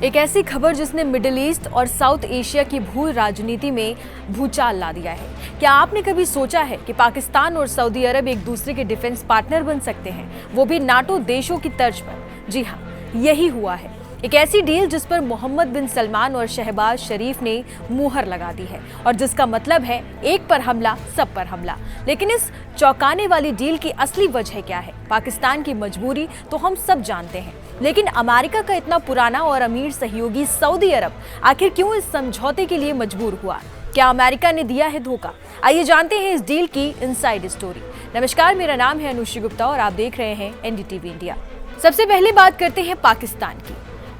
एक ऐसी खबर जिसने मिडिल ईस्ट और साउथ एशिया की भू राजनीति में भूचाल ला दिया है। क्या आपने कभी सोचा है कि पाकिस्तान और सऊदी अरब एक दूसरे के डिफेंस पार्टनर बन सकते हैं, वो भी नाटो देशों की तर्ज पर? जी हाँ, यही हुआ है। एक ऐसी डील जिस पर मोहम्मद बिन सलमान और शहबाज शरीफ ने मुहर लगा दी है और जिसका मतलब है एक पर हमला सब पर हमला। लेकिन इस चौंकाने वाली डील की असली वजह क्या है? पाकिस्तान की मजबूरी तो हम सब जानते हैं, लेकिन अमेरिका का इतना पुराना और अमीर सहयोगी सऊदी अरब आखिर क्यों इस समझौते के लिए मजबूर हुआ? क्या अमेरिका ने दिया है धोखा? आइए जानते हैं इस डील की इनसाइड स्टोरी। नमस्कार, मेरा नाम है अनुश्री गुप्ता और आप देख रहे हैं एनडीटीवी इंडिया। सबसे पहले बात करते हैं पाकिस्तान की।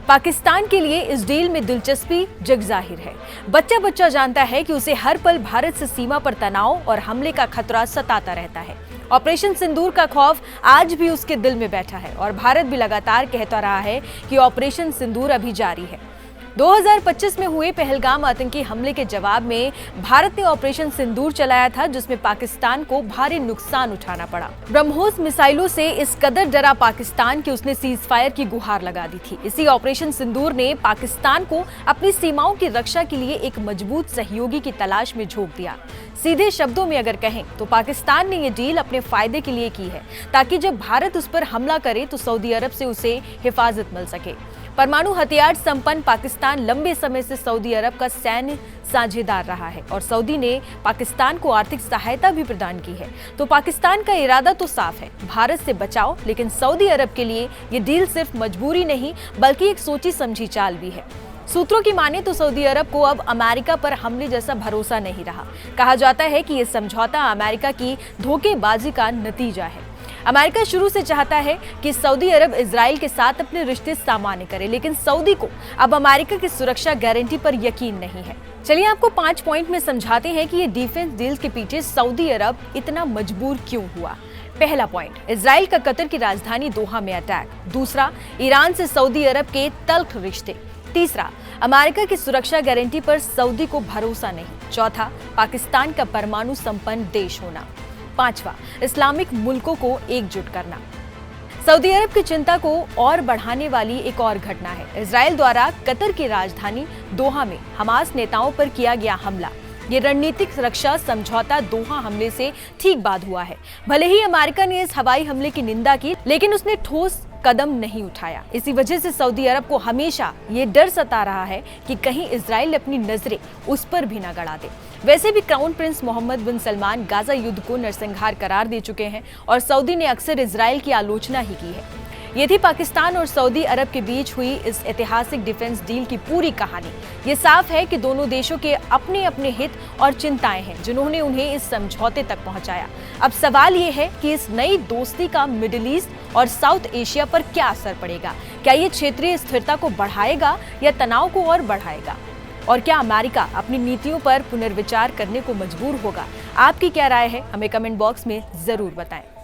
पाकिस्तान के लिए इस डील में दिलचस्पी जग जाहिर है। बच्चा बच्चा जानता है कि उसे हर पल भारत से सीमा पर तनाव और हमले का खतरा सताता रहता है। ऑपरेशन सिंदूर का खौफ आज भी उसके दिल में बैठा है और भारत भी लगातार कहता रहा है कि ऑपरेशन सिंदूर अभी जारी है। 2025 में हुए पहलगाम आतंकी हमले के जवाब में भारत ने ऑपरेशन सिंदूर चलाया था, जिसमें पाकिस्तान को भारी नुकसान उठाना पड़ा। ब्रह्मोस मिसाइलों से इस कदर डरा पाकिस्तान कि उसने सीज फायर की गुहार लगा दी थी। इसी ऑपरेशन सिंदूर ने पाकिस्तान को अपनी सीमाओं की रक्षा के लिए एक मजबूत सहयोगी की तलाश में झोंक दिया। सीधे शब्दों में अगर कहें तो पाकिस्तान ने ये डील अपने फायदे के लिए की है, ताकि जब भारत उस पर हमला करे तो सऊदी अरब से उसे हिफाजत मिल सके। परमाणु हथियार संपन्न पाकिस्तान लंबे समय से सऊदी अरब का सैन्य साझेदार रहा है और सऊदी ने पाकिस्तान को आर्थिक सहायता भी प्रदान की है। तो पाकिस्तान का इरादा तो साफ है, भारत से बचाओ, लेकिन सऊदी अरब के लिए ये डील सिर्फ मजबूरी नहीं बल्कि एक सोची समझी चाल भी है। सूत्रों की माने तो सऊदी अरब को अब अमेरिका पर हमले जैसा भरोसा नहीं रहा। कहा जाता है कि ये समझौता अमेरिका की धोखेबाजी का नतीजा है। अमेरिका शुरू से चाहता है कि सऊदी अरब इजराइल के साथ अपने रिश्ते सामान्य करे, लेकिन सऊदी को अब अमेरिका की सुरक्षा गारंटी पर यकीन नहीं है। चलिए आपको 5 पॉइंट में समझाते हैं कि ये डिफेंस डील के पीछे सऊदी अरब इतना मजबूर क्यों हुआ। पहला पॉइंट, इजराइल का कतर की राजधानी दोहा में अटैक। दूसरा, ईरान से सऊदी अरब के तल्ख रिश्ते। तीसरा, अमेरिका की सुरक्षा गारंटी पर सऊदी को भरोसा नहीं। चौथा, पाकिस्तान का परमाणु संपन्न देश होना। पांचवा, इस्लामिक मुल्कों को एकजुट करना। सऊदी अरब की चिंता को और बढ़ाने वाली एक और घटना है इजराइल द्वारा कतर की राजधानी दोहा में हमास नेताओं पर किया गया हमला। ये रणनीतिक रक्षा समझौता दोहा हमले से ठीक बाद हुआ है। भले ही अमेरिका ने इस हवाई हमले की निंदा की, लेकिन उसने ठोस कदम नहीं उठाया। इसी वजह से सऊदी अरब को हमेशा ये डर सता रहा है कि कहीं इजराइल अपनी नजरें उस पर भी न गड़ा दे। वैसे भी क्राउन प्रिंस मोहम्मद बिन सलमान गाजा युद्ध को नरसंहार करार दे चुके हैं और सऊदी ने अक्सर इजराइल की आलोचना ही की है। ये थी पाकिस्तान और सऊदी अरब के बीच हुई इस ऐतिहासिक डिफेंस डील की पूरी कहानी। ये साफ है कि दोनों देशों के अपने अपने हित और चिंताएं हैं जिन्होंने उन्हें इस समझौते तक पहुंचाया। अब सवाल ये है कि इस नई दोस्ती का मिडिल ईस्ट और साउथ एशिया पर क्या असर पड़ेगा? क्या ये क्षेत्रीय स्थिरता को बढ़ाएगा या तनाव को और बढ़ाएगा? और क्या अमेरिका अपनी नीतियों पर पुनर्विचार करने को मजबूर होगा? आपकी क्या राय है? हमें कमेंट बॉक्स में जरूर बताएं।